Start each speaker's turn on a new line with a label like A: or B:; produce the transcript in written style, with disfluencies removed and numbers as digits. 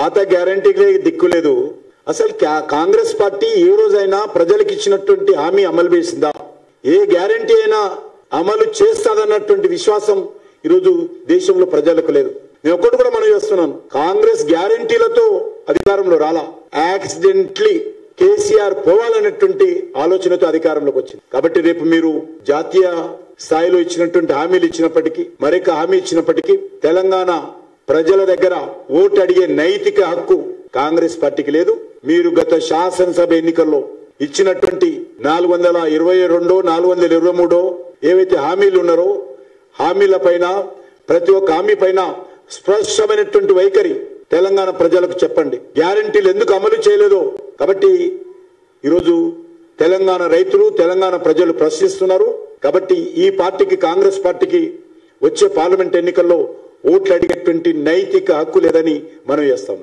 A: పాత గ్యారంటీలే దిక్కు లేదు. అసలు కాంగ్రెస్ పార్టీ ఏ రోజైనా ప్రజలకు ఇచ్చినటువంటి హామీ అమలు చేసిందా? ఏ గ్యారంటీ అయినా అమలు చేస్తాదన్నటువంటి విశ్వాసం ఈరోజు దేశంలో ప్రజలకు లేదు. నేను ఒక్కటి కూడా మనం చేస్తున్నాను, కాంగ్రెస్ గ్యారంటీలతో అధికారంలో రాలా, యాక్సిడెంట్లీ కేసీఆర్ పోవాలనేటువంటి ఆలోచనతో అధికారంలోకి వచ్చింది. కాబట్టి రేపు మీరు జాతీయ స్థాయిలో ఇచ్చినటువంటి హామీలు ఇచ్చినప్పటికీ, మరొక హామీ ఇచ్చినప్పటికీ తెలంగాణ ప్రజల దగ్గర ఓటు అడిగే నైతిక హక్కు కాంగ్రెస్ పార్టీకి లేదు. మీరు గత శాసనసభ ఎన్నికల్లో ఇచ్చినటువంటి 422, 423 ఏవైతే హామీలు ఉన్నారో హామీల పైన ప్రతి ఒక్క హామీ పైన స్పష్టమైనటువంటి వైఖరి తెలంగాణ ప్రజలకు చెప్పండి. గ్యారంటీలు ఎందుకు అమలు చేయలేదో కాబట్టి ఈరోజు తెలంగాణ రైతులు, తెలంగాణ ప్రజలు ప్రశ్నిస్తున్నారు. కాబట్టి ఈ పార్టీకి, కాంగ్రెస్ పార్టీకి వచ్చే పార్లమెంట్ ఎన్నికల్లో ఓట్లు అడిగేటువంటి నైతిక హక్కు లేదని మనం చేస్తాం.